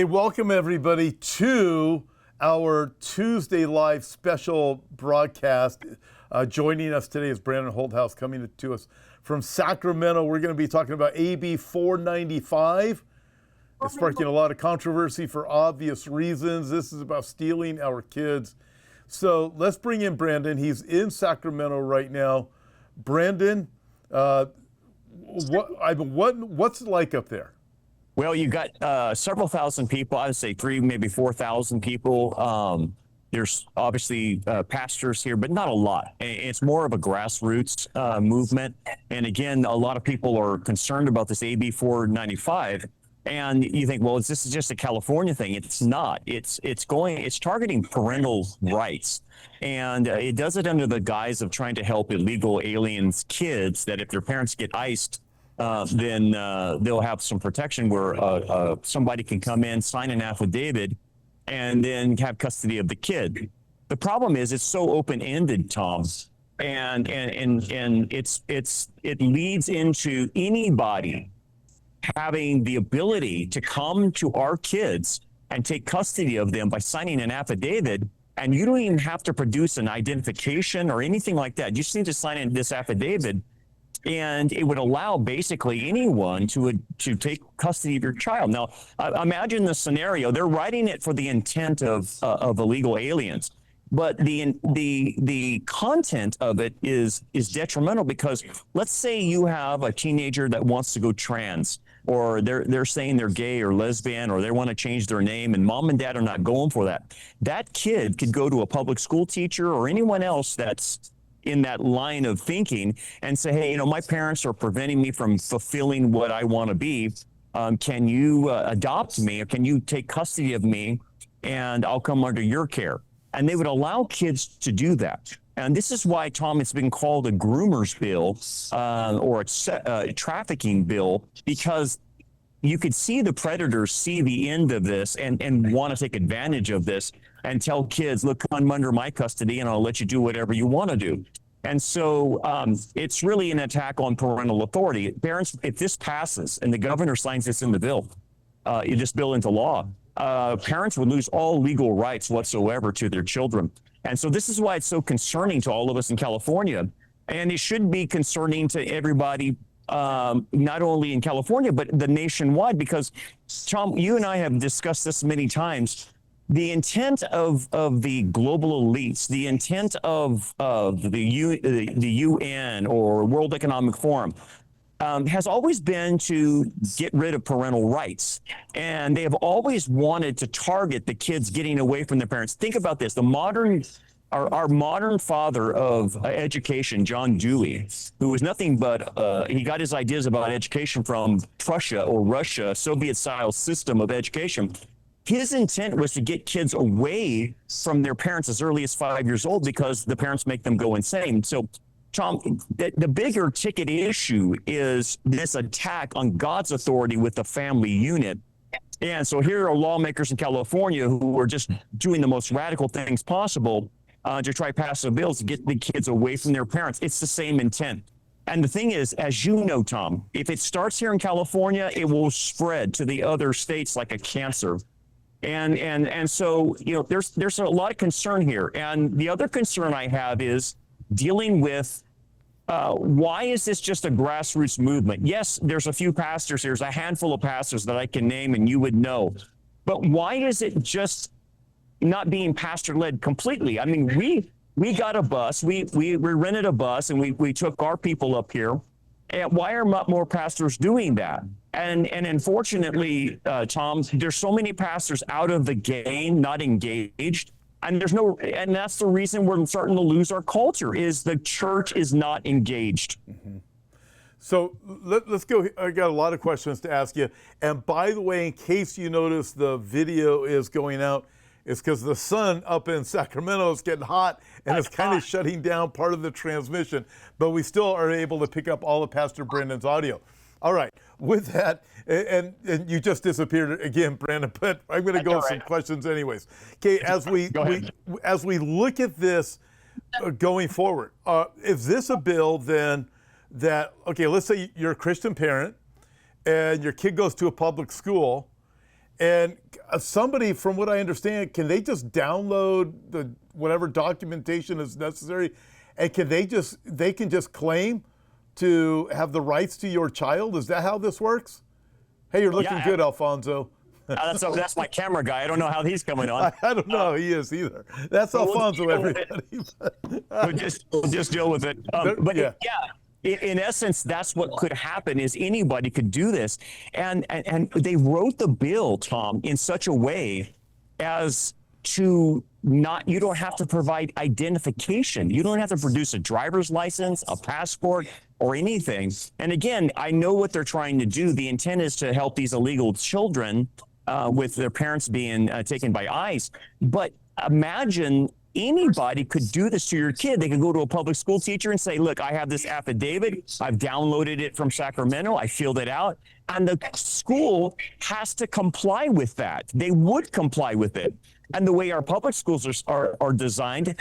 welcome everybody to our Tuesday Live special broadcast. Joining us today is Brandon Holthaus, coming to us from Sacramento. We're going to be talking about AB495. It's sparking a lot of controversy for obvious reasons. This is about stealing our kids. So let's bring in Brandon. He's in Sacramento right now. Brandon, what's it like up there? Well, you got several thousand people. I would say 3,000, maybe 4,000 people. There's obviously pastors here, but not a lot. It's more of a grassroots movement. And again, a lot of people are concerned about this AB495. And you think, well, this is just a California thing. It's not. It's targeting parental rights. And it does it under the guise of trying to help illegal aliens' kids, that if their parents get iced, then they'll have some protection where somebody can come in, sign an affidavit, and then have custody of the kid. The problem is it's so open-ended, Tom, and it leads into anybody having the ability to come to our kids and take custody of them by signing an affidavit, and you don't even have to produce an identification or anything like that. You just need to sign in this affidavit, and it would allow basically anyone to take custody of your child. Now, imagine the scenario. They're writing it for the intent of illegal aliens, but the content of it is detrimental, because let's say you have a teenager that wants to go trans, or they're saying they're gay or lesbian, or they want to change their name, and mom and dad are not going for that. That kid could go to a public school teacher or anyone else that's in that line of thinking and say, hey, my parents are preventing me from fulfilling what I want to be. Can you adopt me, or can you take custody of me, and I'll come under your care? And they would allow kids to do that. And this is why, Tom, it's been called a groomer's bill or a trafficking bill, because you could see the predators see the end of this and want to take advantage of this and tell kids, look, come under my custody and I'll let you do whatever you want to do. And so it's really an attack on parental authority. Parents, if this passes and the governor signs this in the bill, this bill into law, parents would lose all legal rights whatsoever to their children. And so this is why it's so concerning to all of us in California. And it should be concerning to everybody, not only in California, but the nationwide, because, Tom, you and I have discussed this many times. The intent of the global elites, the intent of the UN or World Economic Forum, has always been to get rid of parental rights. And they have always wanted to target the kids getting away from their parents. Think about this. Our modern father of education, John Dewey, who was nothing but, he got his ideas about education from Prussia or Russia, Soviet-style system of education. His intent was to get kids away from their parents as early as 5 years old, because the parents make them go insane. So, Tom, the bigger ticket issue is this attack on God's authority with the family unit. And so here are lawmakers in California who are just doing the most radical things possible to try passing bills to get the kids away from their parents. It's the same intent. And the thing is, as you know, Tom, if it starts here in California, it will spread to the other states like a cancer. And so, there's a lot of concern here. And the other concern I have is dealing with why is this just a grassroots movement? Yes, there's a few pastors. There's a handful of pastors that I can name and you would know. But why is it just not being pastor-led completely? I mean, we got a bus. We rented a bus, and we took our people up here. And why are not more pastors doing that? And unfortunately, Tom, there's so many pastors out of the game, not engaged. And that's the reason we're starting to lose our culture, is the church is not engaged. Mm-hmm. So let's go. I got a lot of questions to ask you. And by the way, in case you notice the video is going out, it's because the sun up in Sacramento is getting hot, and it's kind of shutting down part of the transmission. But we still are able to pick up all of Pastor Brandon's audio. All right. With that, and you just disappeared again, Brandon, but I'm going to go with some questions anyways. Okay, as we look at this going forward, is this a bill then that, okay, let's say you're a Christian parent and your kid goes to a public school And somebody, from what I understand, can they just download the whatever documentation is necessary, and they can just claim to have the rights to your child? Is that how this works? Hey, you're looking good, Alfonso. That's my camera guy. I don't know how he's coming on. I don't know how he is either. That's Alfonso, everybody. We'll just deal with it. In essence, that's what could happen, is anybody could do this. And they wrote the bill, Tom, in such a way as to you don't have to provide identification. You don't have to produce a driver's license, a passport, or anything. And again, I know what they're trying to do. The intent is to help these illegal children with their parents being taken by ICE. But imagine anybody could do this to your kid. They could go to a public school teacher and say, look, I have this affidavit. I've downloaded it from Sacramento. I filled it out. And the school has to comply with that. They would comply with it. And the way our public schools are designed,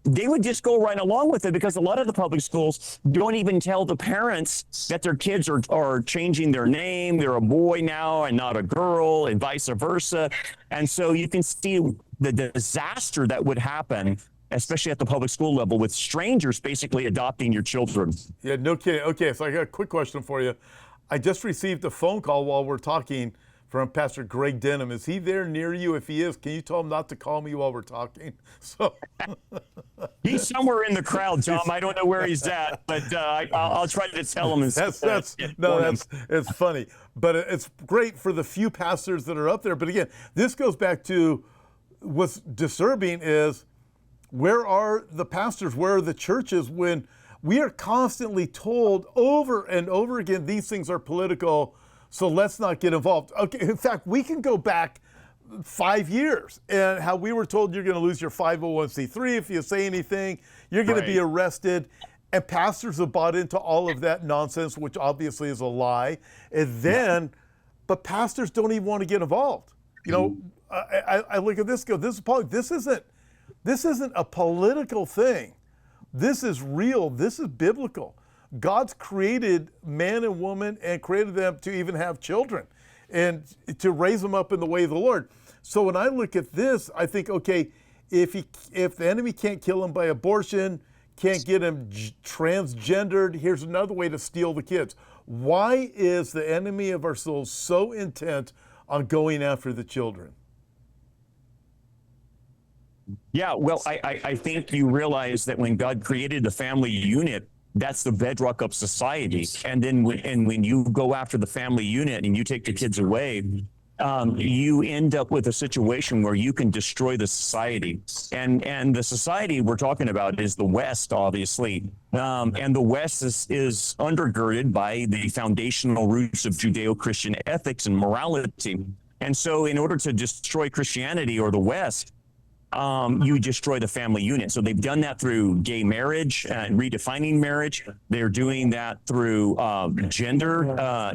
they would just go right along with it, because a lot of the public schools don't even tell the parents that their kids are changing their name. They're a boy now and not a girl, and vice versa. And so you can see the disaster that would happen, especially at the public school level, with strangers basically adopting your children. Yeah, no kidding. Okay, so I got a quick question for you. I just received a phone call while we're talking from Pastor Greg Denham. Is he there near you? If he is, can you tell him not to call me while we're talking? So he's somewhere in the crowd, Tom. I don't know where he's at, but I'll try to tell him. It's funny, but it's great for the few pastors that are up there. But again, this goes back to what's disturbing is, where are the pastors? Where are the churches when we are constantly told over and over again, these things are political, so let's not get involved. Okay, in fact, we can go back 5 years and how we were told you're going to lose your 501c3 if you say anything, you're going to be arrested. And pastors have bought into all of that nonsense, which obviously is a lie. And then, but pastors don't even want to get involved. You know, I look at this, this isn't a political thing. This is real. This is biblical. God's created man and woman and created them to even have children and to raise them up in the way of the Lord. So when I look at this, I think, okay, if the enemy can't kill him by abortion, can't get him transgendered, here's another way to steal the kids. Why is the enemy of our souls so intent on going after the children? Yeah, well, I think you realize that when God created the family unit, that's the bedrock of society. And then when you go after the family unit and you take the kids away, you end up with a situation where you can destroy the society. And the society we're talking about is the West, obviously. And the West is undergirded by the foundational roots of Judeo-Christian ethics and morality. And so in order to destroy Christianity or the West, you destroy the family unit. So they've done that through gay marriage and redefining marriage. They're doing that through gender,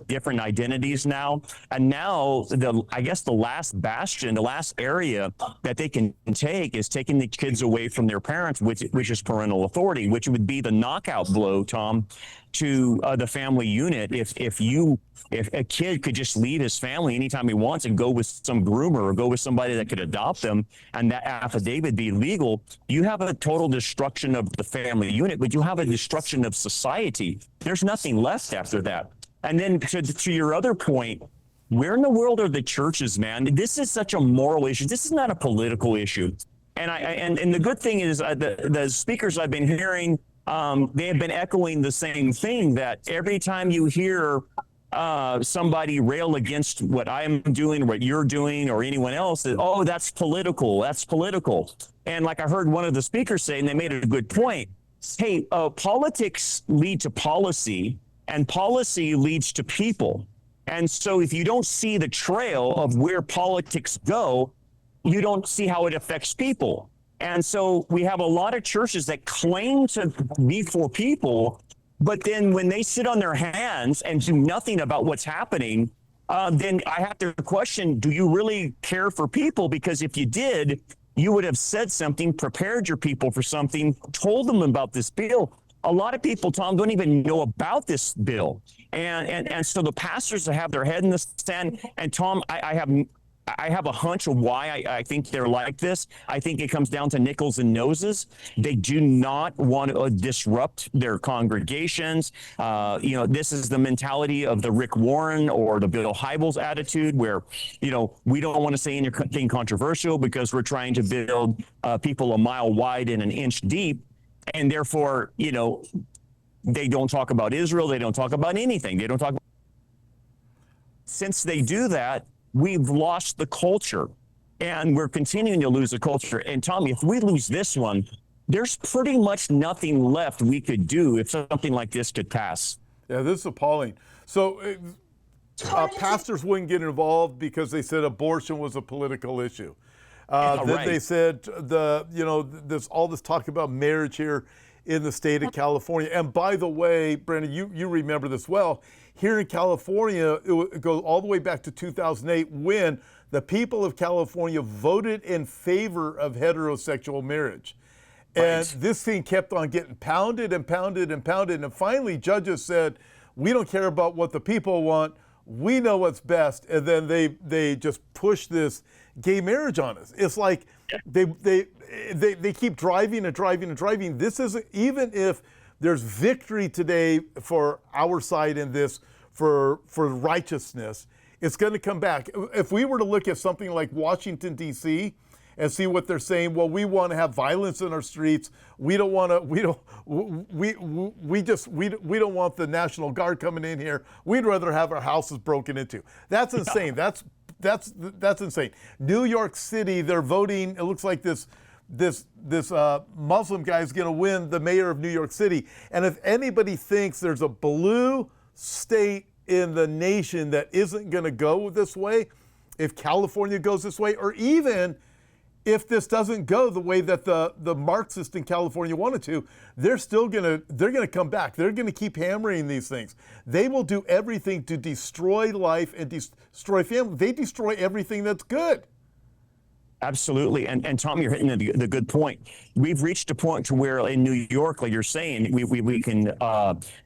different identities now. And now, I guess the last bastion, the last area that they can take is taking the kids away from their parents, which is parental authority, which would be the knockout blow, Tom, to the family unit. If a kid could just leave his family anytime he wants and go with some groomer or go with somebody that could adopt them, and that affidavit be legal, you have a total destruction of the family unit, but you have a destruction of society. There's nothing left after that. And then to your other point, where in the world are the churches, man? This is such a moral issue. This is not a political issue. And the good thing is the speakers I've been hearing, they have been echoing the same thing, that every time you hear somebody rail against what I'm doing, what you're doing, or anyone else, that, oh, that's political. And like I heard one of the speakers say, and they made a good point, hey, politics lead to policy, and policy leads to people. And so if you don't see the trail of where politics go, you don't see how it affects people. And so we have a lot of churches that claim to be for people, but then when they sit on their hands and do nothing about what's happening, then I have to question, do you really care for people? Because if you did, you would have said something, prepared your people for something, told them about this bill. a lot of people, Tom, don't even know about this bill. And so the pastors have their head in the sand. And Tom, I have a hunch of why I think they're like this. I think it comes down to nickels and noses. They do not want to disrupt their congregations. This is the mentality of the Rick Warren or the Bill Hybels attitude, where, we don't want to say anything controversial because we're trying to build people a mile wide and an inch deep. And therefore, they don't talk about Israel. They don't talk about anything. They don't talk. Since they do that, we've lost the culture, and we're continuing to lose the culture. And Tommy, if we lose this one, there's pretty much nothing left we could do if something like this could pass. Yeah, this is appalling. So pastors wouldn't get involved because they said abortion was a political issue. Then they said there's all this talk about marriage here in the state of California. And by the way, Brandon, you remember this well. Here in California, it goes all the way back to 2008 when the people of California voted in favor of heterosexual marriage. And this thing kept on getting pounded and pounded and pounded. And finally, judges said, we don't care about what the people want. We know what's best. And then they just push this gay marriage on us. It's like they keep driving and driving and driving. This isn't, even if there's victory today for our side in this, for righteousness, it's going to come back. If we were to look at something like Washington, D.C., and see what they're saying, well, we want to have violence in our streets. We don't want to. We don't want the National Guard coming in here. We'd rather have our houses broken into. That's insane. That's insane. New York City, they're voting. It looks like this Muslim guy is going to win the mayor of New York City. And if anybody thinks there's a blue state in the nation that isn't going to go this way, if California goes this way, or even if this doesn't go the way that the Marxists in California wanted to, they're gonna come back. They're gonna keep hammering these things. They will do everything to destroy life and destroy family. They destroy everything that's good. Absolutely. And Tom, you're hitting the good point. We've reached a point to where in New York, like you're saying, we can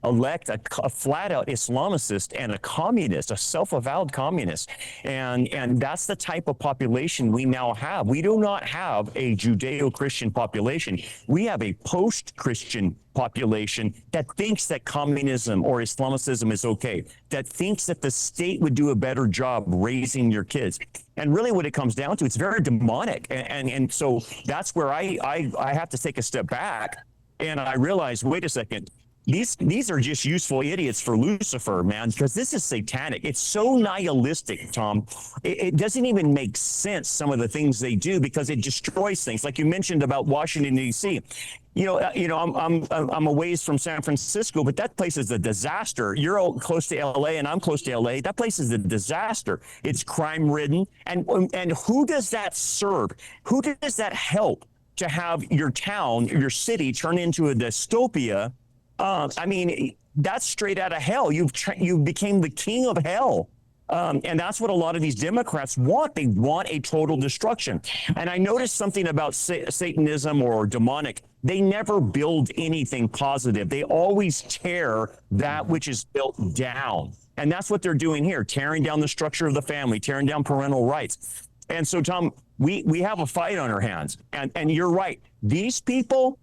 elect a flat out Islamicist and a communist, a self-avowed communist. And that's the type of population we now have. We do not have a Judeo-Christian population. We have a post-Christian population that thinks that communism or Islamicism is okay, that thinks that the state would do a better job raising your kids. And really what it comes down to, it's very demonic. And so that's where I have to take a step back and I realize, wait a second, these are just useful idiots for Lucifer, man, because this is satanic. It's so nihilistic, Tom. It doesn't even make sense, some of the things they do, because it destroys things. Like you mentioned about Washington, D.C. I'm a ways from San Francisco, but that place is a disaster. You're all close to L.A. and I'm close to L.A. That place is a disaster. It's crime-ridden. And who does that serve? Who does that help to have your town, your city turn into a dystopia? That's straight out of hell. You became the king of hell. And that's what a lot of these Democrats want. They want a total destruction. And I noticed something about Satanism or demonic. They never build anything positive. They always tear that which is built down. And that's what they're doing here, tearing down the structure of the family, tearing down parental rights. And so, Tom, we have a fight on our hands. And you're right. These people,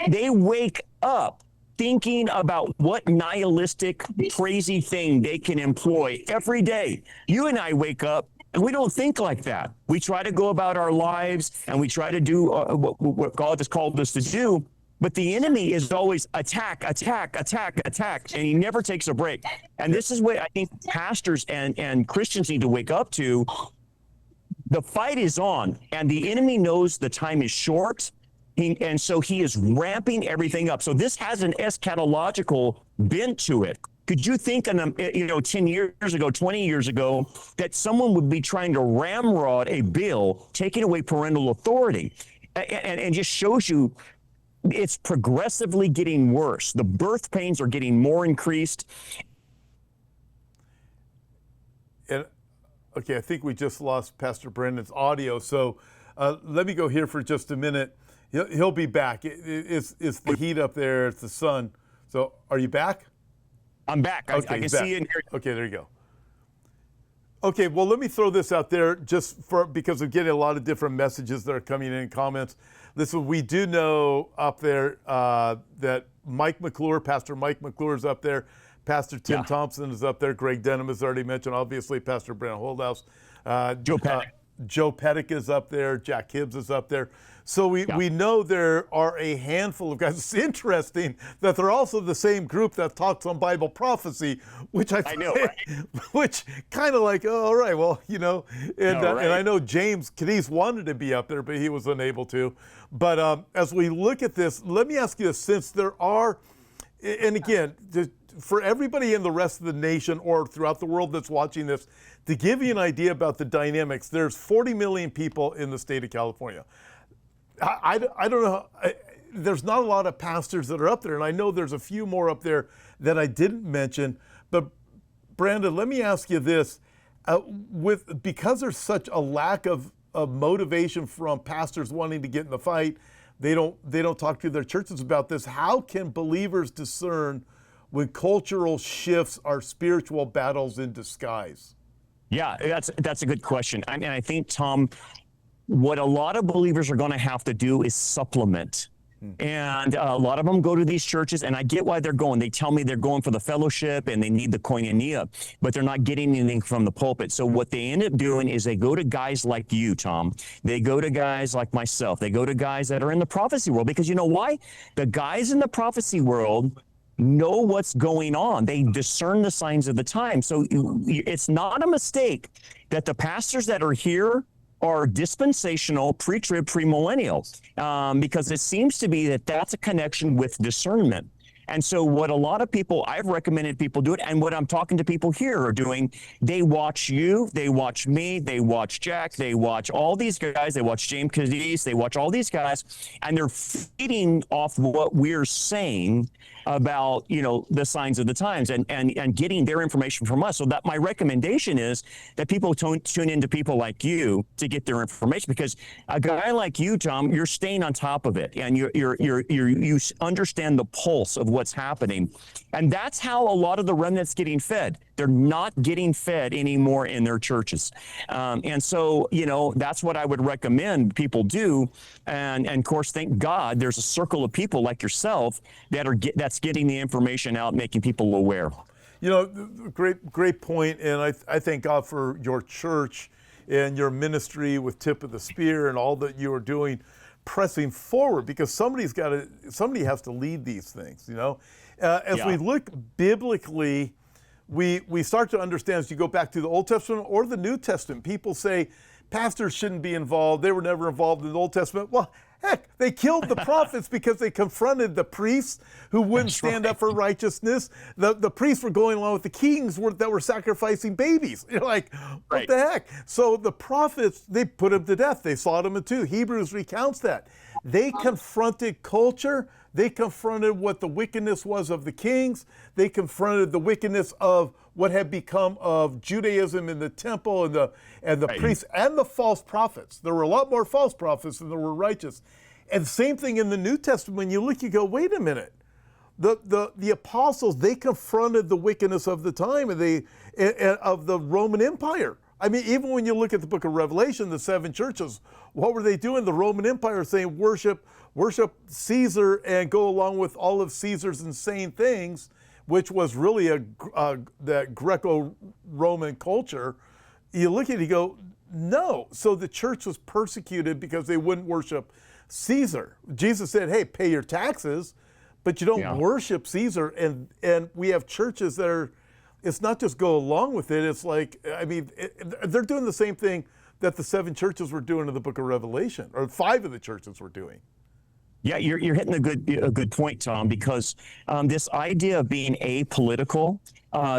they wake up thinking about what nihilistic, crazy thing they can employ every day. You and I wake up and we don't think like that. We try to go about our lives and we try to do what God has called us to do. But the enemy is always attack, attack, attack, attack, and he never takes a break. And this is what I think pastors and Christians need to wake up to. The fight is on, and the enemy knows the time is short. And so he is ramping everything up. So this has an eschatological bent to it. Could you think, 10 years ago, 20 years ago, that someone would be trying to ramrod a bill taking away parental authority? And just shows you it's progressively getting worse. The birth pains are getting more increased. And okay, I think we just lost Pastor Brandon's audio. So let me go here for just a minute. He'll be back. It's the heat up there. It's the sun. So are you back? I'm back. I can see you in here. Okay, there you go. Okay, well, let me throw this out there because I'm getting a lot of different messages that are coming in comments. Listen, we do know up there that Mike McClure, Pastor Mike McClure is up there. Pastor Tim Thompson is up there. Greg Denham has already mentioned, obviously, Pastor Brandon Holthaus. Joe Pettick is up there. Jack Hibbs is up there. So we know there are a handful of guys. It's interesting that they're also the same group that talks on Bible prophecy, which I know, right? Which kind of like, oh, all right, well, you know, and I know James Cadiz wanted to be up there, but he was unable to. But as we look at this, let me ask you this: since there are, and again, for everybody in the rest of the nation or throughout the world that's watching this, to give you an idea about the dynamics, there's 40 million people in the state of California. I don't know. There's not a lot of pastors that are up there, and I know there's a few more up there that I didn't mention. But Brandon, let me ask you this: because there's such a lack of motivation from pastors wanting to get in the fight, they don't talk to their churches about this. How can believers discern when cultural shifts are spiritual battles in disguise? Yeah, that's a good question. And I think, Tom, what a lot of believers are going to have to do is supplement. And a lot of them go to these churches, and I get why they're going. They tell me they're going for the fellowship and they need the koinonia, but they're not getting anything from the pulpit. So what they end up doing is they go to guys like you, Tom. They go to guys like myself. They go to guys that are in the prophecy world, because you know why? The guys in the prophecy world know what's going on. They discern the signs of the time. So it's not a mistake that the pastors that are here are dispensational, pre-trib, premillennial, because it seems to be that that's a connection with discernment. And so what a lot of people, I've recommended people do it, and what I'm talking to people here are doing, they watch you, they watch me, they watch Jack, they watch all these guys, they watch James Cadiz, they watch all these guys, and they're feeding off what we're saying about, you know, the signs of the times and getting their information from us. So that my recommendation is that people tune into people like you to get their information, because a guy like you, Tom, you're staying on top of it, and you understand the pulse of what's happening. And that's how a lot of the remnant's getting fed. They're not getting fed anymore in their churches. And so, you know, that's what I would recommend people do. And of course, thank God there's a circle of people like yourself that's getting the information out, making people aware. You know, great point. And I thank God for your church and your ministry with Tip of the Spear and all that you are doing, pressing forward, because somebody has to lead these things, you know. As we look biblically, we start to understand, as you go back to the Old Testament or the New Testament, people say pastors shouldn't be involved. They were never involved in the Old Testament. Well, heck, they killed the prophets because they confronted the priests who wouldn't stand up for righteousness. The priests were going along with the kings that were sacrificing babies. You're like, what the heck? So the prophets, they put them to death. They sawed them in two. Hebrews recounts that. They confronted culture. They confronted what the wickedness was of the kings. They confronted the wickedness of what had become of Judaism in the temple and the priests and the false prophets. There were a lot more false prophets than there were righteous. And same thing in the New Testament. When you look, you go, wait a minute. The apostles, they confronted the wickedness of the time of the Roman Empire. I mean, even when you look at the book of Revelation, the seven churches, what were they doing? The Roman Empire saying worship Caesar and go along with all of Caesar's insane things, which was really that Greco-Roman culture. You look at it, you go, no. So the church was persecuted because they wouldn't worship Caesar. Jesus said, hey, pay your taxes, but you don't worship Caesar. And we have churches that are, it's not just go along with it. It's like, I mean, they're doing the same thing that the seven churches were doing in the book of Revelation, or 5 of the churches were doing. Yeah, you're hitting a good point, Tom, because this idea of being apolitical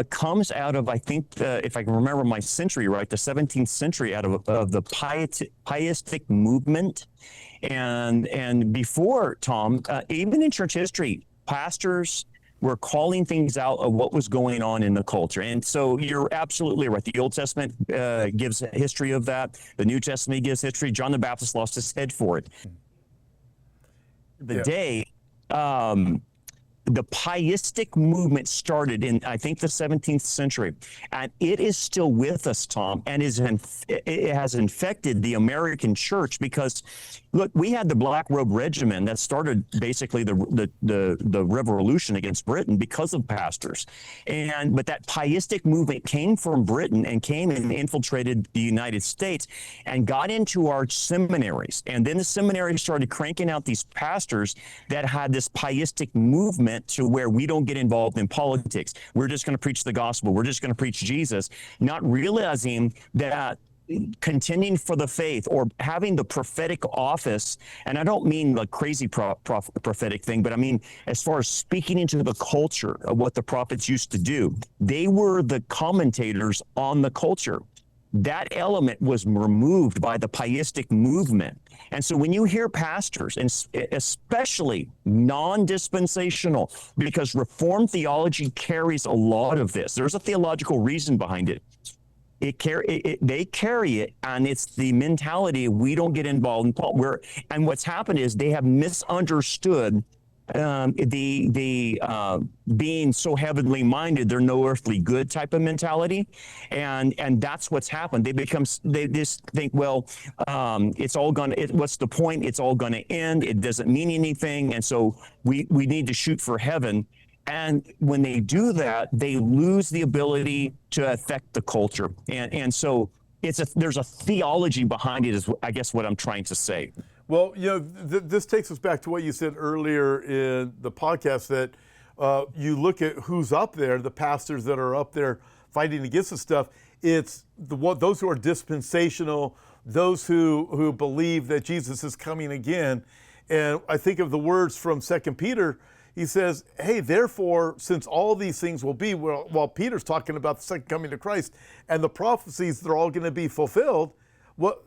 comes out of, I think, if I can remember my century right, the 17th century, out of the pietistic movement. And before, Tom, even in church history, pastors were calling things out of what was going on in the culture. And so you're absolutely right. The Old Testament gives a history of that. The New Testament gives history. John the Baptist lost his head for it. the day, the pietistic movement started in, I think, the 17th century, and it is still with us, Tom, and it has infected the American church because, look, we had the Black Robe Regimen that started basically the revolution against Britain because of pastors, but that pietistic movement came from Britain and came and infiltrated the United States and got into our seminaries, and then the seminaries started cranking out these pastors that had this pietistic movement to where we don't get involved in politics. We're just going to preach the gospel. We're just going to preach Jesus, not realizing that contending for the faith or having the prophetic office, and I don't mean the crazy prophetic thing, but I mean as far as speaking into the culture of what the prophets used to do. They were the commentators on the culture. That element was removed by the pietistic movement. And so when you hear pastors, and especially non-dispensational, because Reformed theology carries a lot of this. There's a theological reason behind it. They carry it, and it's the mentality we don't get involved in Paul. And what's happened is they have misunderstood being so heavenly minded, they're no earthly good type of mentality, and that's what's happened. They just think, well, it's all gonna. What's the point? It's all gonna end. It doesn't mean anything, and so we need to shoot for heaven. And when they do that, they lose the ability to affect the culture, and so there's a theology behind it. Is I guess what I'm trying to say. Well, this takes us back to what you said earlier in the podcast, that you look at who's up there, the pastors that are up there fighting against this stuff. It's those who are dispensational, those who believe that Jesus is coming again. And I think of the words from 2 Peter. He says, hey, therefore, since all these things will be, while Peter's talking about the second coming of Christ and the prophecies, they're all going to be fulfilled.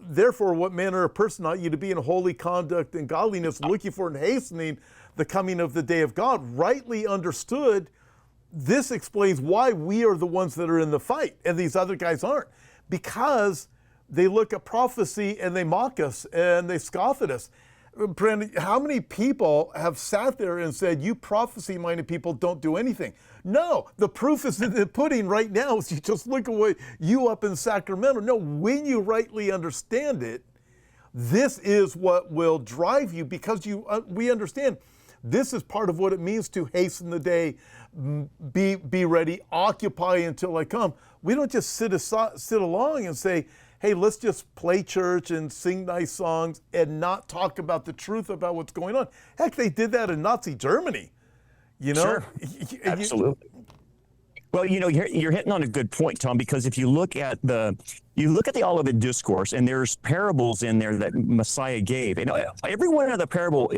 Therefore, what manner of person ought you to be in holy conduct and godliness, looking for and hastening the coming of the day of God? Rightly understood, this explains why we are the ones that are in the fight and these other guys aren't. Because they look at prophecy and they mock us and they scoff at us. Brandon, how many people have sat there and said, you prophecy-minded people don't do anything? No, the proof is in the pudding right now. Is you just look at what you up in Sacramento. No, when you rightly understand it, this is what will drive you, because we understand this is part of what it means to hasten the day, be ready, occupy until I come. We don't just sit along and say, hey, let's just play church and sing nice songs and not talk about the truth about what's going on. Heck, they did that in Nazi Germany. Sure, absolutely. Well, you're hitting on a good point, Tom, because if you look at the Olivet Discourse, and there's parables in there that Messiah gave, and every one of the parable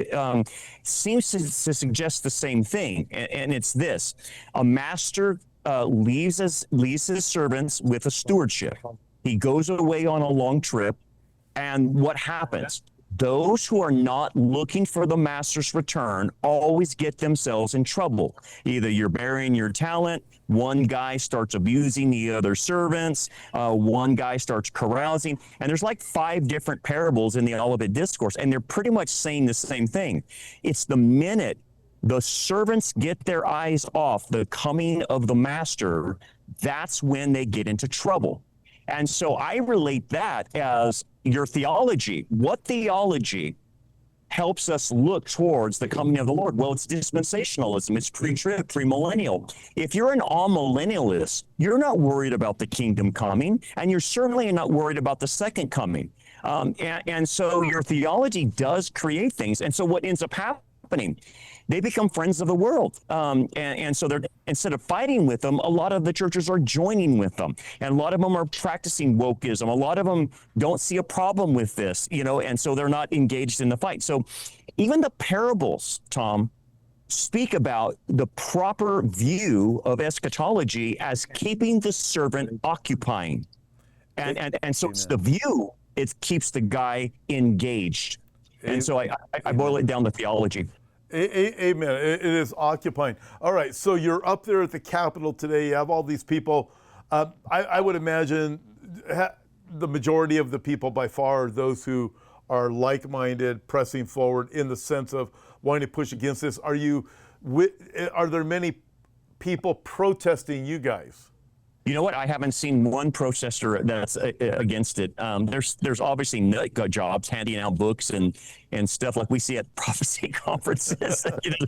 seems to suggest the same thing, and it's this: a master leaves his servants with a stewardship. He goes away on a long trip, and what happens? Those who are not looking for the master's return always get themselves in trouble. Either you're burying your talent, one guy starts abusing the other servants, one guy starts carousing, and there's like 5 different parables in the Olivet Discourse, and they're pretty much saying the same thing. It's the minute the servants get their eyes off the coming of the master, that's when they get into trouble. And so I relate that as your theology. What theology helps us look towards the coming of the Lord? Well, it's dispensationalism. It's pre-trib, premillennial. If you're an amillennialist, you're not worried about the kingdom coming, and you're certainly not worried about the second coming. And so your theology does create things. And so what ends up happening, they become friends of the world. And so they're, instead of fighting with them, a lot of the churches are joining with them. And a lot of them are practicing wokeism. A lot of them don't see a problem with this, and so they're not engaged in the fight. So even the parables, Tom, speak about the proper view of eschatology as keeping the servant occupying. And so it's the view, it keeps the guy engaged. And so I boil it down to theology. Amen. It is occupying. All right, so you're up there at the Capitol today. You have all these people. I would imagine the majority of the people by far are those who are like-minded, pressing forward in the sense of wanting to push against this. Are there many people protesting you guys? You know what? I haven't seen one protester that's against it. There's obviously nut jobs handing out books and stuff like we see at prophecy conferences.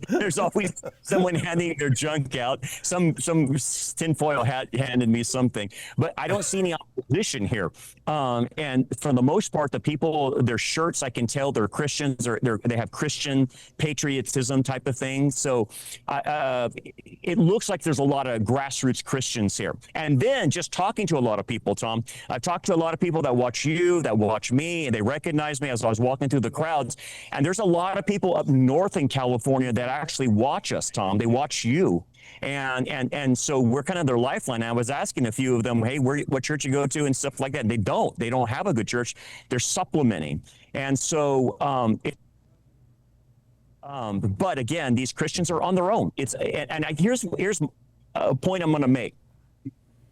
There's always someone handing their junk out. Some tinfoil hat handed me something, but I don't see any opposition here. And for the most part, the people, their shirts, I can tell they're Christians or they have Christian patriotism type of thing. So it looks like there's a lot of grassroots Christians here. And then just talking to a lot of people, Tom, I've talked to a lot of people that watch you, that watch me, and they recognize me as I was walking through the crowds. And there's a lot of people up north in California that actually watch us, Tom. They watch you. And so we're kind of their lifeline. I was asking a few of them, hey, what church you go to and stuff like that. They don't have a good church. They're supplementing. And so, but again, these Christians are on their own. Here's a point I'm going to make.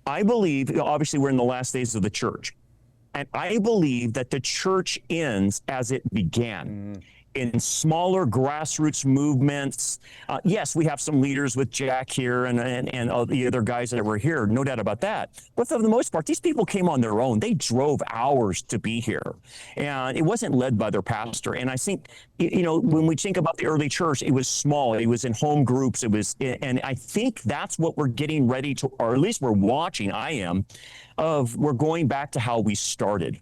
I believe, obviously, we're in the last days of the church, and I believe that the church ends as it began. In smaller grassroots movements. Yes, we have some leaders with Jack here and all the other guys that were here, no doubt about that. But for the most part, these people came on their own. They drove hours to be here. And it wasn't led by their pastor. And I think, when we think about the early church, it was small. It was in home groups. And I think that's what we're getting ready to, or at least we're watching, we're going back to how we started.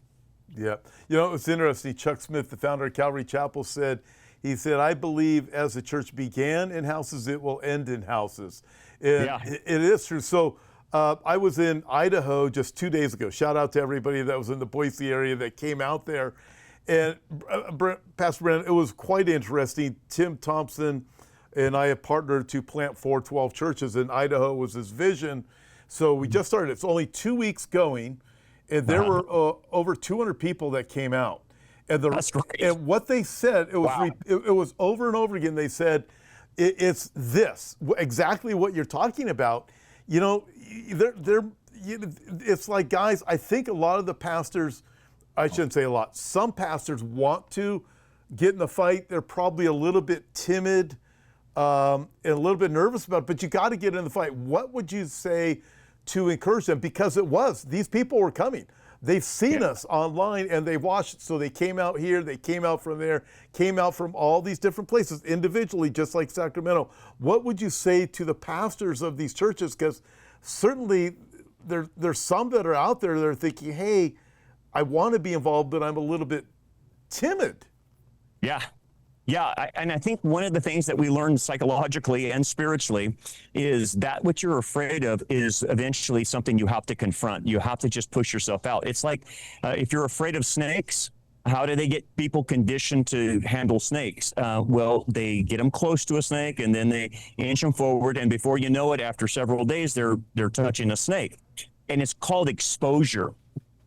Yeah. It's interesting. Chuck Smith, the founder of Calvary Chapel, said, I believe as the church began in houses, it will end in houses. And it is true. So I was in Idaho just 2 days ago. Shout out to everybody that was in the Boise area that came out there. And Pastor Brandon, it was quite interesting. Tim Thompson and I have partnered to plant 412 churches in Idaho was his vision. So we just started. It's only 2 weeks going. And there were over 200 people that came out. And that's great. And what they said, it was over and over again. They said, it's this, exactly what you're talking about. It's like, guys, I think a lot of the pastors, I shouldn't say a lot, some pastors want to get in the fight. They're probably a little bit timid and a little bit nervous about it, but you got to get in the fight. What would you say to encourage them? Because these people were coming. They've seen us online and they watched. So they came out here, they came out from there, came out from all these different places individually, just like Sacramento. What would you say to the pastors of these churches? Because certainly there's some that are out there that are thinking, hey, I want to be involved, but I'm a little bit timid. Yeah. Yeah, and I think one of the things that we learn psychologically and spiritually is that what you're afraid of is eventually something you have to confront. You have to just push yourself out. It's like if you're afraid of snakes, how do they get people conditioned to handle snakes? Well, they get them close to a snake and then they inch them forward, and before you know it, after several days, they're touching a snake. And it's called exposure.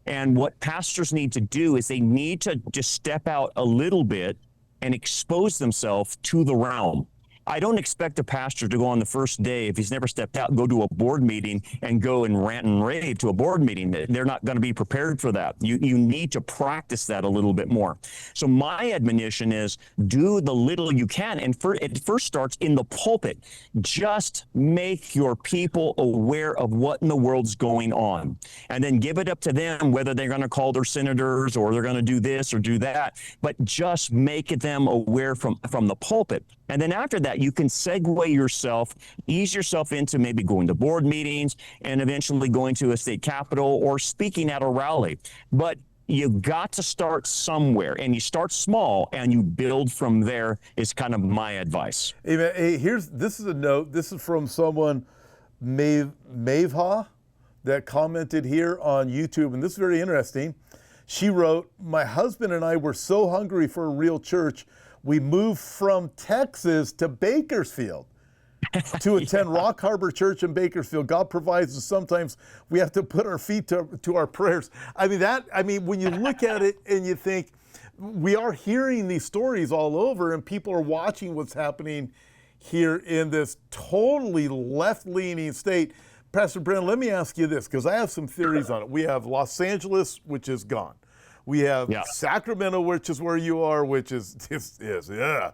And what pastors need to do is they need to just step out a little bit and expose themselves to the realm. I don't expect a pastor to go on the first day, if he's never stepped out, go to a board meeting and go and rant and rave to a board meeting. They're not going to be prepared for that. You need to practice that a little bit more. So my admonition is do the little you can. And it first starts in the pulpit. Just make your people aware of what in the world's going on. And then give it up to them whether they're going to call their senators or they're going to do this or do that. But just make them aware from the pulpit. And then after that, you can segue yourself, ease yourself into maybe going to board meetings and eventually going to a state capitol or speaking at a rally. But you got to start somewhere, and you start small and you build from there is kind of my advice. Hey, man, this is a note. This is from someone, Mavha, that commented here on YouTube, and this is very interesting. She wrote, "My husband and I were so hungry for a real church, we moved from Texas to Bakersfield to attend Rock Harbor Church in Bakersfield. God provides, and sometimes we have to put our feet to our prayers." I mean, when you look at it and you think, we are hearing these stories all over, and people are watching what's happening here in this totally left-leaning state. Pastor Brandon, let me ask you this, because I have some theories on it. We have Los Angeles, which is gone. We have Yeah. Sacramento, which is where you are, which is yeah.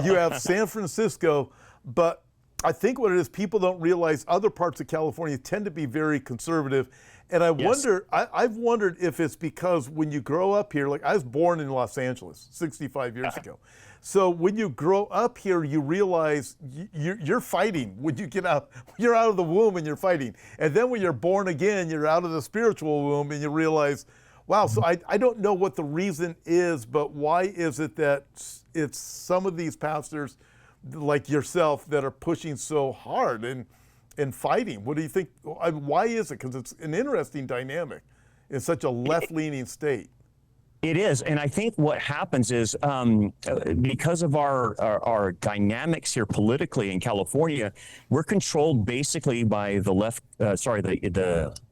You have San Francisco, but I think what it is, people don't realize other parts of California tend to be very conservative. And I wonder, I've wondered if it's because when you grow up here, like I was born in Los Angeles 65 years ago. So when you grow up here, you realize you're fighting. When you get out, you're out of the womb and you're fighting. And then when you're born again, you're out of the spiritual womb and you realize, wow, so I don't know what the reason is, but why is it that it's some of these pastors like yourself that are pushing so hard and fighting? What do you think? Why is it? Because it's an interesting dynamic in such a left-leaning state. It is, and I think what happens is because of our dynamics here politically in California, we're controlled basically by the left.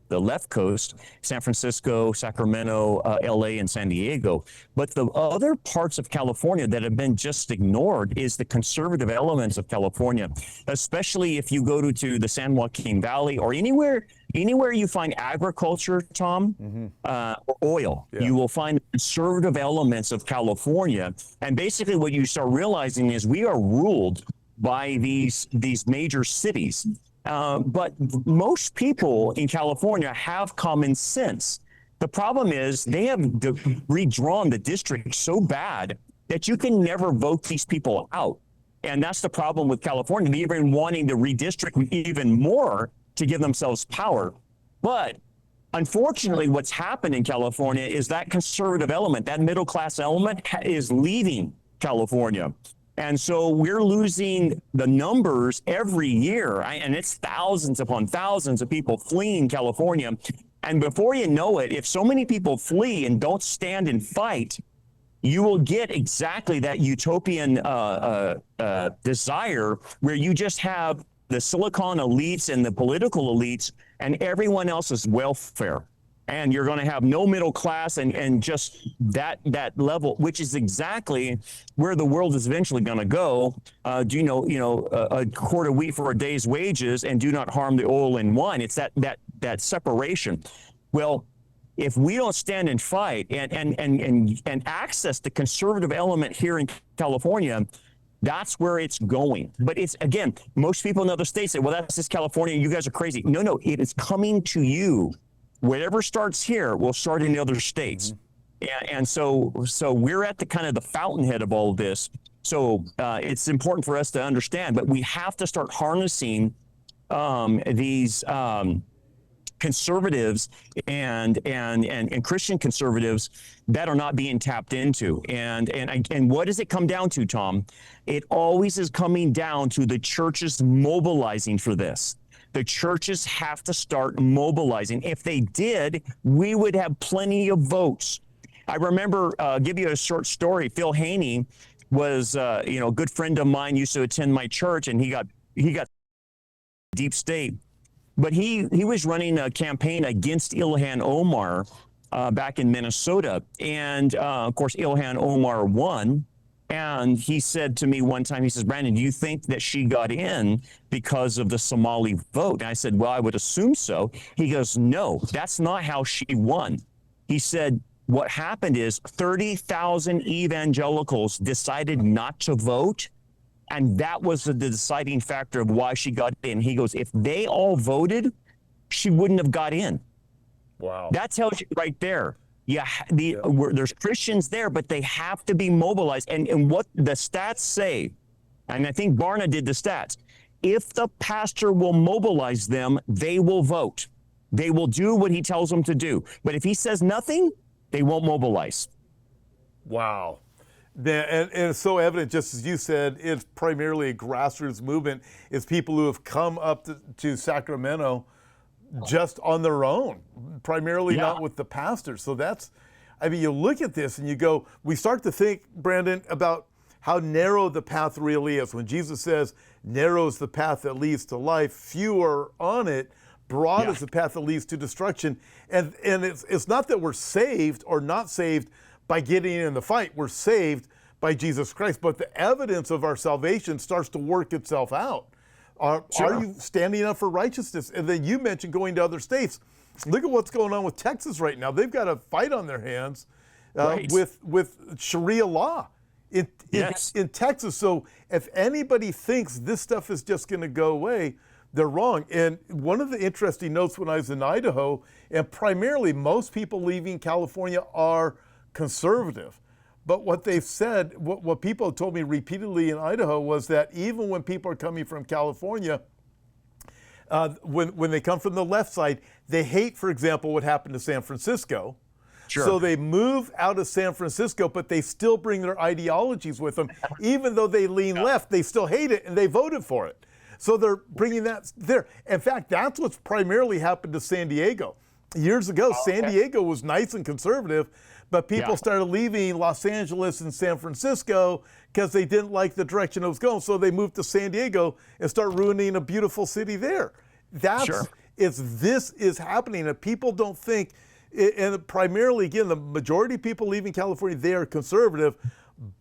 The left coast, San Francisco, Sacramento, LA, and San Diego. But the other parts of California that have been just ignored is the conservative elements of California, especially if you go to the San Joaquin Valley or anywhere you find agriculture, Tom, or oil, you will find conservative elements of California. And basically what you start realizing is we are ruled by these major cities. But most people in California have common sense. The problem is they have redrawn the district so bad that you can never vote these people out. And that's the problem with California. They're even wanting to redistrict even more to give themselves power. But unfortunately, what's happened in California is that conservative element, that middle class element is leaving California. And so we're losing the numbers every year, and it's thousands upon thousands of people fleeing California. And before you know it, if so many people flee and don't stand and fight, you will get exactly that utopian desire where you just have the Silicon elites and the political elites and everyone else's welfare. And you're going to have no middle class and just that level, which is exactly where the world is eventually going to go. Do you know, a quart of wheat for a day's wages and do not harm the oil and wine. It's that separation. Well, if we don't stand and fight and access the conservative element here in California, that's where it's going. But it's, again, most people in other states say, well, that's just California. You guys are crazy. No, it is coming to you. Whatever starts here will start in the other states. And so we're at the kind of the fountainhead of all of this. So it's important for us to understand, but we have to start harnessing these conservatives and Christian conservatives that are not being tapped into. And what does it come down to, Tom? It always is coming down to the churches mobilizing for this. The churches have to start mobilizing. If they did, we would have plenty of votes. I remember, give you a short story. Phil Haney was, a good friend of mine, used to attend my church, and he got deep state. But he was running a campaign against Ilhan Omar back in Minnesota. And, of course, Ilhan Omar won. And he said to me one time, he says, Brandon, do you think that she got in because of the Somali vote? And I said, well, I would assume so. He goes, no, that's not how she won. He said, what happened is 30,000 evangelicals decided not to vote. And that was the deciding factor of why she got in. He goes, if they all voted, she wouldn't have got in. Wow. That tells you right there. Yeah, there's Christians there, but they have to be mobilized. And what the stats say, and I think Barna did the stats, if the pastor will mobilize them, they will vote. They will do what he tells them to do. But if he says nothing, they won't mobilize. Wow. And it's so evident, just as you said, it's primarily a grassroots movement. It's people who have come up to Sacramento just on their own, primarily not with the pastor. So you look at this and you go, we start to think, Brandon, about how narrow the path really is. When Jesus says, narrow is the path that leads to life, few are on it, broad is the path that leads to destruction. And it's not that we're saved or not saved by getting in the fight. We're saved by Jesus Christ, but the evidence of our salvation starts to work itself out. Are you standing up for righteousness? And then you mentioned going to other states. Look at what's going on with Texas right now. They've got a fight on their hands Right. with Sharia law in Yes. Texas. So if anybody thinks this stuff is just going to go away, they're wrong. And one of the interesting notes when I was in Idaho, and primarily most people leaving California are conservative. But what they've said, what people have told me repeatedly in Idaho was that even when people are coming from California, when they come from the left side, they hate, for example, what happened to San Francisco. Sure. So they move out of San Francisco, but they still bring their ideologies with them. Even though they lean left, they still hate it and they voted for it. So they're bringing that there. In fact, that's what's primarily happened to San Diego. Years ago, San Diego was nice and conservative, but people started leaving Los Angeles and San Francisco because they didn't like the direction it was going. So they moved to San Diego and start ruining a beautiful city there. This is happening, and people don't think, and primarily, again, the majority of people leaving California, they are conservative,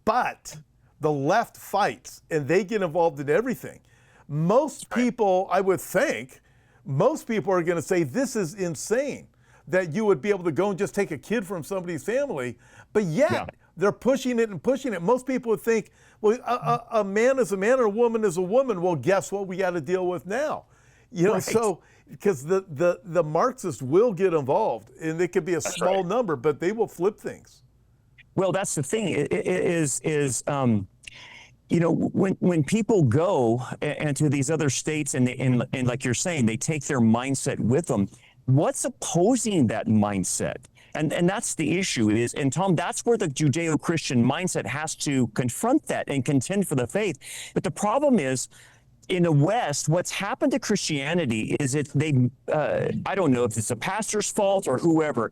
but the left fights and they get involved in everything. Most people, I would think, most people are going to say this is insane that you would be able to go and just take a kid from somebody's family, but yet they're pushing it and pushing it. Most people would think, well, a man is a man or a woman is a woman. Well, guess what we got to deal with now? You know, so because the Marxists will get involved, and they could be a small number, but they will flip things. Well, that's the thing. You know, when people go and to these other states and like you're saying, they take their mindset with them. What's opposing that mindset? And that's the issue is, and Tom, that's where the Judeo-Christian mindset has to confront that and contend for the faith. But the problem is, in the West, what's happened to Christianity is I don't know if it's a pastor's fault or whoever.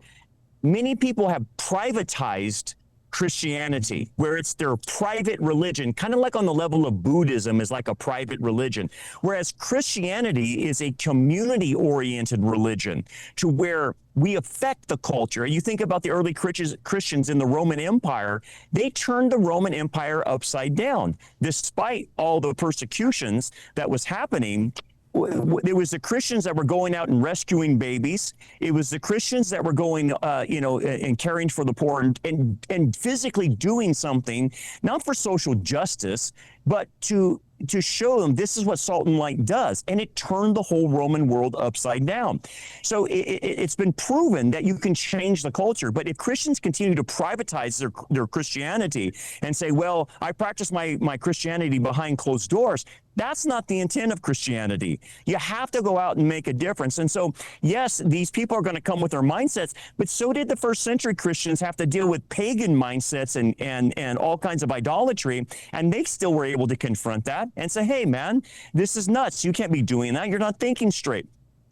Many people have privatized Christianity, where it's their private religion, kind of like on the level of Buddhism is like a private religion, whereas Christianity is a community-oriented religion to where we affect the culture. You think about the early Christians in the Roman Empire, they turned the Roman Empire upside down. Despite all the persecutions that was happening, it was the Christians that were going out and rescuing babies. It was the Christians that were going, and caring for the poor and physically doing something, not for social justice, but to show them this is what salt and light does. And it turned the whole Roman world upside down. So it's been proven that you can change the culture. But if Christians continue to privatize their Christianity and say, well, I practice my Christianity behind closed doors, that's not the intent of Christianity. You have to go out and make a difference. And so, yes, these people are going to come with their mindsets, but so did the first century Christians have to deal with pagan mindsets and all kinds of idolatry. And they still were able to confront that and say, hey, man, this is nuts. You can't be doing that. You're not thinking straight.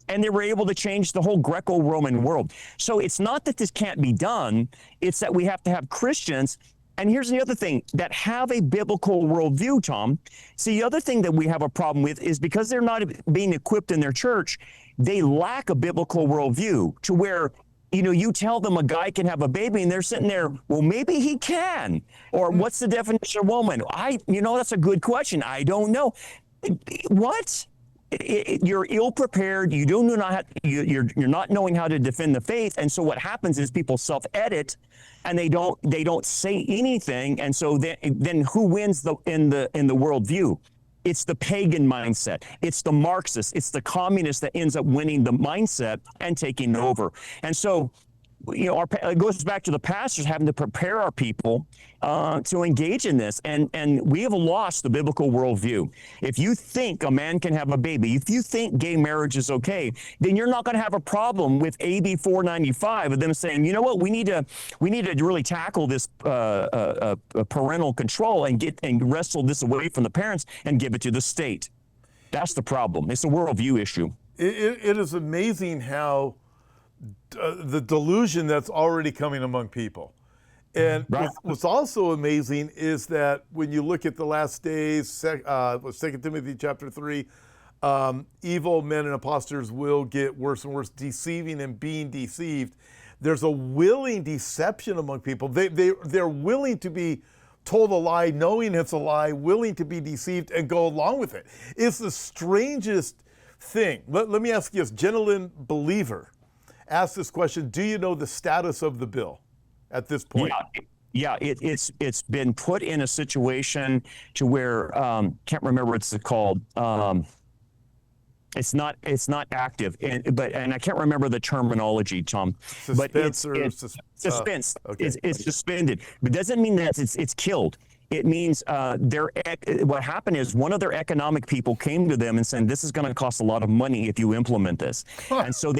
And they were able to change the whole Greco-Roman world. So it's not that this can't be done. It's that we have to have Christians. And here's the other thing, that have a biblical worldview, Tom. See, the other thing that we have a problem with is because they're not being equipped in their church, they lack a biblical worldview to where, you know, you tell them a guy can have a baby and they're sitting there, well, maybe he can. Or what's the definition of woman? That's a good question. I don't know. What? You're ill-prepared. You don't know how. You're not knowing how to defend the faith, and so what happens is people self-edit, and they don't say anything, and so then who wins in the worldview? It's the pagan mindset. It's the Marxist. It's the communist that ends up winning the mindset and taking over. And so, it goes back to the pastors having to prepare our people to engage in this. And we have lost the biblical worldview. If you think a man can have a baby, if you think gay marriage is okay, then you're not going to have a problem with AB495 of them saying, you know what, we need to really tackle this parental control and wrestle this away from the parents and give it to the state. That's the problem. It's a worldview issue. It is amazing how the delusion that's already coming among people. And what's also amazing is that when you look at the last days, 2 Timothy chapter 3, evil men and impostors will get worse and worse, deceiving and being deceived. There's a willing deception among people. They're willing to be told a lie, knowing it's a lie, willing to be deceived and go along with it. It's the strangest thing. Let me ask you this, gentleman believer, ask this question: do you know the status of the bill? at this point? It's been put in a situation to where can't remember what it's called. It's not active, and I can't remember the terminology, Tom. But it's suspense. Okay. It's suspended, but doesn't mean that it's killed. It means what happened is one of their economic people came to them and said, "This is going to cost a lot of money if you implement this," and so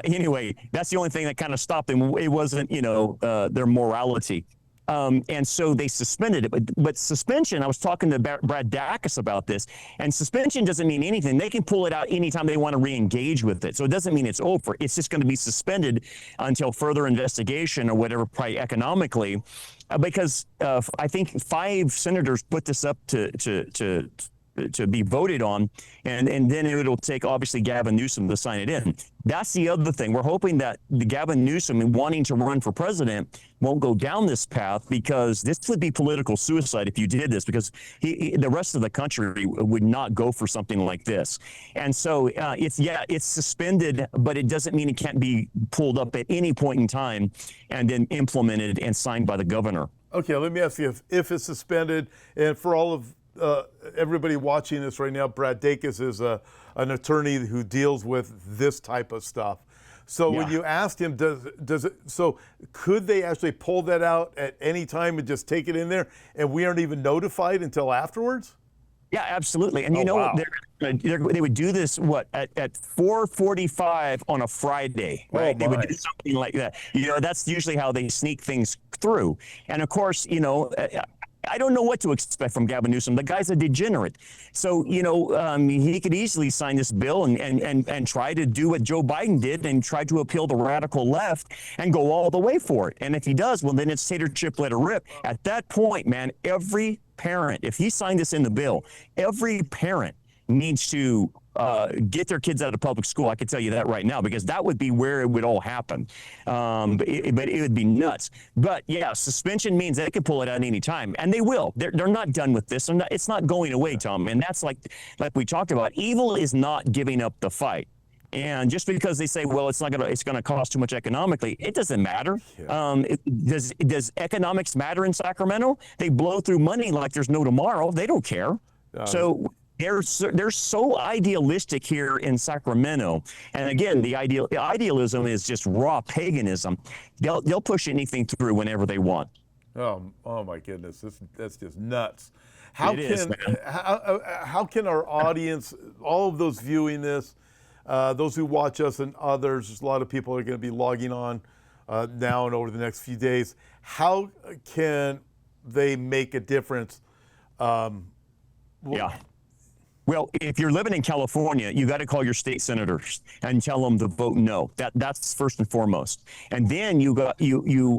anyway, that's the only thing that kind of stopped them. It wasn't, their morality. And so they suspended it. But suspension, I was talking to Brad Dacus about this, and suspension doesn't mean anything. They can pull it out anytime they want to re-engage with it. So it doesn't mean it's over. It's just going to be suspended until further investigation or whatever, probably economically, because I think 5 senators put this up to be voted on, and then it'll take, obviously, Gavin Newsom to sign it in. That's the other thing. We're hoping that the Gavin Newsom wanting to run for president won't go down this path, because this would be political suicide if you did this, because the rest of the country would not go for something like this. And so it's suspended, but it doesn't mean it can't be pulled up at any point in time and then implemented and signed by the governor. Okay, let me ask you, if it's suspended, and for all of everybody watching this right now, Brad Dacus is an attorney who deals with this type of stuff. So when you asked him, so could they actually pull that out at any time and just take it in there, and we aren't even notified until afterwards? Yeah, absolutely. And wow. they would do this at 4:45 on a Friday, right? They would do something like that. That's usually how they sneak things through. And of course, I don't know what to expect from Gavin Newsom. The guy's a degenerate. So, he could easily sign this bill and try to do what Joe Biden did and try to appeal the radical left and go all the way for it. And if he does, well, then it's tater chip, let it rip. At that point, man, every parent, if he signed this in the bill, every parent needs to get their kids out of public school. I can tell you that right now, because that would be where it would all happen. But it would be nuts. But yeah, suspension means they can pull it out any time, and they will. They're not done with this. It's not going away, Tom. And that's like we talked about. Evil is not giving up the fight. And just because they say, well, it's going to cost too much economically, it doesn't matter. Yeah. Does economics matter in Sacramento? They blow through money like there's no tomorrow. They don't care. So they're so idealistic here in Sacramento, and again, the idealism is just raw paganism. They'll push anything through whenever they want. Oh my goodness, that's just nuts. How can our audience, all of those viewing this, those who watch us and others, there's a lot of people are going to be logging on now and over the next few days. How can they make a difference? Well, if you're living in California, you got to call your state senators and tell them to vote no. That's first and foremost. And then you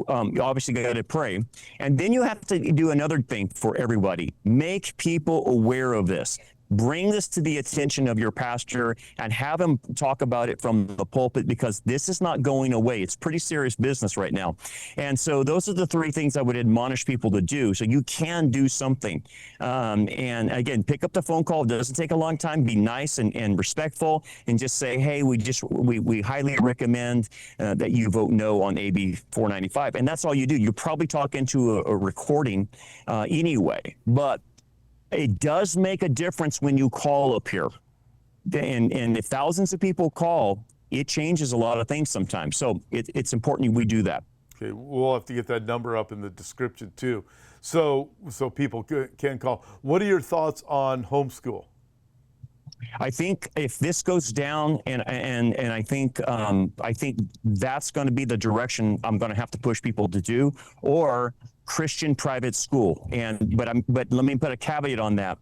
obviously got to pray. And then you have to do another thing for everybody. Make people aware of this. Bring this to the attention of your pastor and have him talk about it from the pulpit, because this is not going away. It's pretty serious business right now. And so those are the 3 things I would admonish people to do. So you can do something. And again, pick up the phone call. It doesn't take a long time. Be nice and respectful, and just say, hey, we highly recommend that you vote no on AB495. And that's all you do. You probably talk into a recording anyway. But it does make a difference when you call up here. And if thousands of people call, it changes a lot of things sometimes. So it's important we do that. Okay, we'll have to get that number up in the description too, so people can call. What are your thoughts on homeschool? I think if this goes down, and I think that's going to be the direction I'm going to have to push people to do, or Christian private school. But let me put a caveat on that.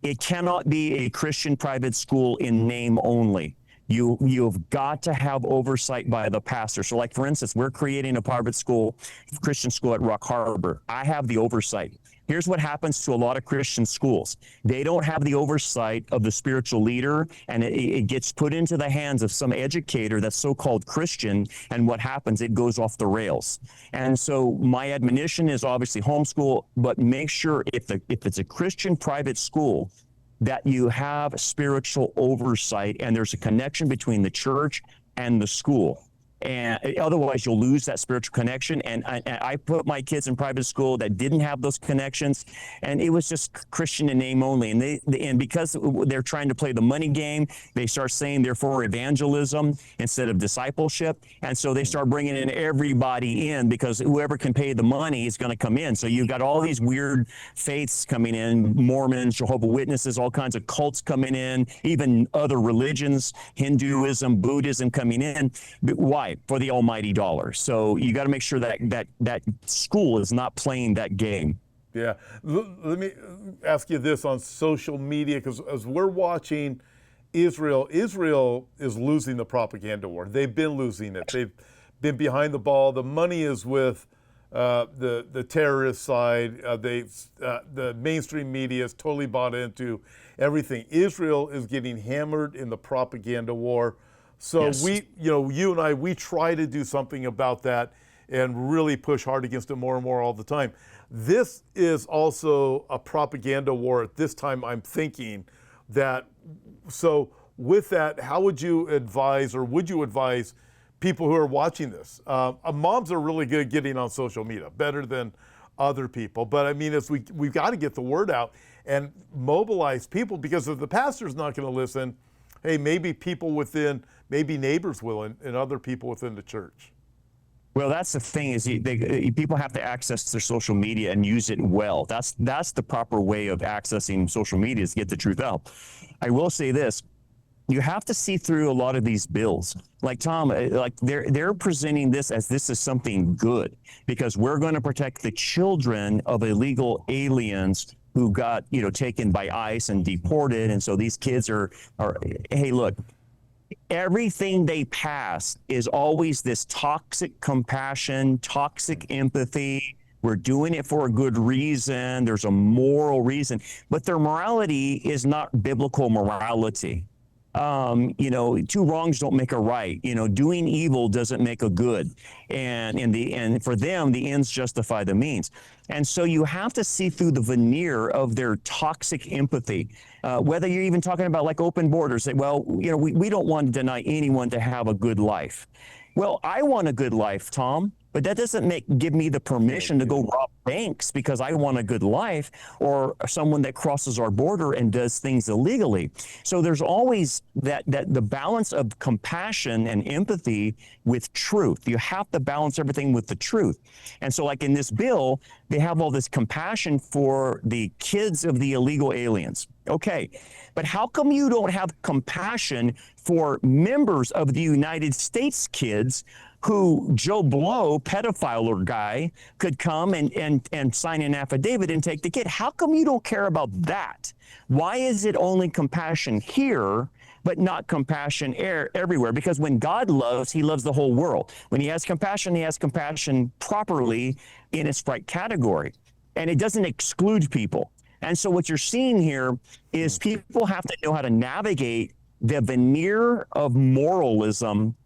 It cannot be a Christian private school in name only. You've got to have oversight by the pastor. So like, for instance, we're creating a private school, Christian school at Rock Harbor. I have the oversight. Here's what happens to a lot of Christian schools. They don't have the oversight of the spiritual leader, and it gets put into the hands of some educator that's so-called Christian, and what happens, it goes off the rails. And so my admonition is obviously homeschool, but make sure if it's a Christian private school, that you have spiritual oversight and there's a connection between the church and the school. And otherwise you'll lose that spiritual connection. And I put my kids in private school that didn't have those connections, and it was just Christian in name only. And and because they're trying to play the money game, they start saying they're for evangelism instead of discipleship. And so they start bringing in everybody in, because whoever can pay the money is going to come in. So you've got all these weird faiths coming in, Mormons, Jehovah's Witnesses, all kinds of cults coming in, even other religions, Hinduism, Buddhism coming in. But why? For the almighty dollar. So you got to make sure that school is not playing that game. Yeah. Let me ask you this on social media, because as we're watching Israel is losing the propaganda war. They've been losing it. They've been behind the ball. The money is with the terrorist side. The mainstream media is totally bought into everything. Israel is getting hammered in the propaganda war. So Yes. you and I, we try to do something about that and really push hard against it more and more all the time. This is also a propaganda war at this time, I'm thinking that. So with that, how would you advise, or would you advise people who are watching this? Moms are really good at getting on social media, better than other people. But I mean, we've got to get the word out and mobilize people, because if the pastor's not going to listen, hey, maybe people within, maybe neighbors will, and other people within the church. Well, that's the thing, is people have to access their social media and use it well. That's the proper way of accessing social media, is get the truth out. I will say this. You have to see through a lot of these bills. Like Tom, like they're presenting this as this is something good, because we're going to protect the children of illegal aliens who got, taken by ICE and deported. And so these kids are hey, look, everything they pass is always this toxic compassion, toxic empathy. We're doing it for a good reason. There's a moral reason, but their morality is not biblical morality. Two wrongs don't make a right. Doing evil doesn't make a good. And for them, the ends justify the means. And so you have to see through the veneer of their toxic empathy. Whether you're even talking about like open borders, that, we don't want to deny anyone to have a good life. Well, I want a good life, Tom, but that doesn't give me the permission to go rob banks because I want a good life, or someone that crosses our border and does things illegally. So there's always that the balance of compassion and empathy with truth. You have to balance everything with the truth. And so like in this bill, they have all this compassion for the kids of the illegal aliens. Okay, but how come you don't have compassion for members of the United States kids who Joe Blow, pedophile guy, could come and sign an affidavit and take the kid? How come you don't care about that? Why is it only compassion here, but not compassion everywhere? Because when God loves, he loves the whole world. When he has compassion properly in its right category. And it doesn't exclude people. And so what you're seeing here is people have to know how to navigate the veneer of moralism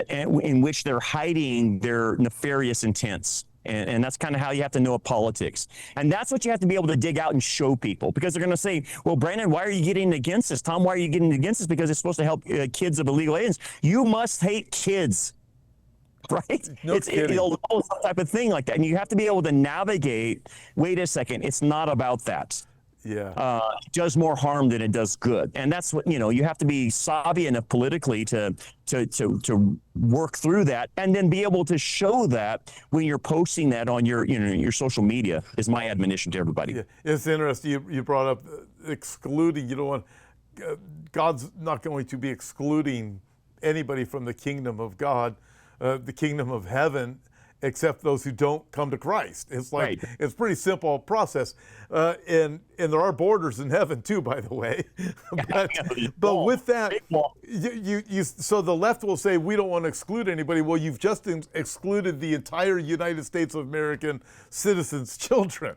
in which they're hiding their nefarious intents. And that's kind of how you have to know politics. And that's what you have to be able to dig out and show people, because they're going to say, well, Brandon, why are you getting against this? Tom, why are you getting against this? Because it's supposed to help kids of illegal aliens. You must hate kids, right? No kidding. Some type of thing like that. And you have to be able to navigate, wait a second, it's not about that. Yeah. It does more harm than it does good. And that's what, you have to be savvy enough politically to work through that, and then be able to show that when you're posting that on your social media, is my admonition to everybody. Yeah. It's interesting. You brought up excluding. You don't want, God's not going to be excluding anybody from the kingdom of God, the kingdom of heaven, except those who don't come to Christ. It's like, Right. It's a pretty simple process. And there are borders in heaven too, by the way. but with that, so the left will say, we don't want to exclude anybody. Well, you've just excluded the entire United States of American citizens' children.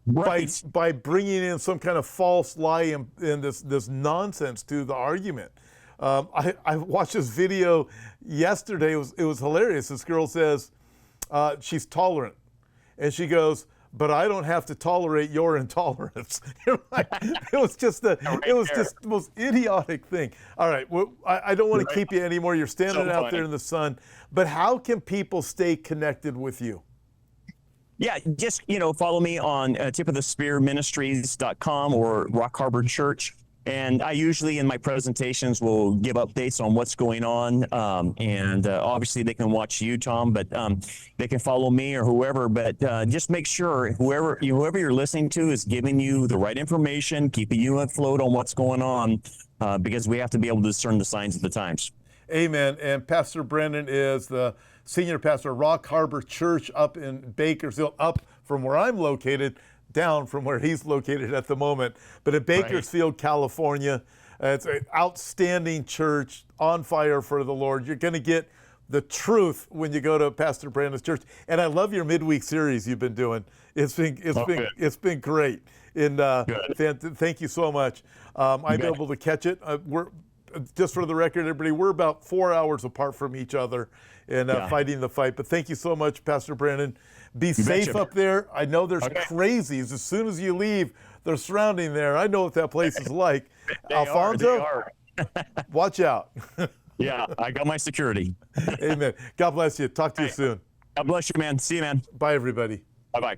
Right. By bringing in some kind of false lie and this nonsense to the argument. I watched this video yesterday. It was hilarious. This girl says, she's tolerant. And she goes, but I don't have to tolerate your intolerance. You're like, it was just the most idiotic thing. All right, well, I don't want to keep you anymore. You're standing out there in the sun, but how can people stay connected with you? Yeah, just, follow me on tipofthespearministries.com or Rock Harbor Church. And I usually in my presentations will give updates on what's going on. And obviously they can watch you, Tom, but they can follow me or whoever. But just make sure whoever you're listening to is giving you the right information, keeping you afloat on what's going on, because we have to be able to discern the signs of the times. Amen. And Pastor Brandon is the senior pastor of Rock Harbor Church up in Bakersfield, up from where I'm located, down from where he's located at the moment. But in Bakersfield, California, it's an outstanding church, on fire for the Lord. You're going to get the truth when you go to Pastor Brandon's church. And I love your midweek series you've been doing. It's been great. And thank you so much. I'm able to catch it. We're just for the record, everybody, we're about 4 hours apart from each other and fighting the fight. But thank you so much, Pastor Brandon. Be safe up there. I know there's crazies. As soon as you leave, they're surrounding there. I know what that place is like. Alfonso, watch out. Yeah, I got my security. Amen. God bless you. Talk to you soon. God bless you, man. See you, man. Bye, everybody. Bye-bye.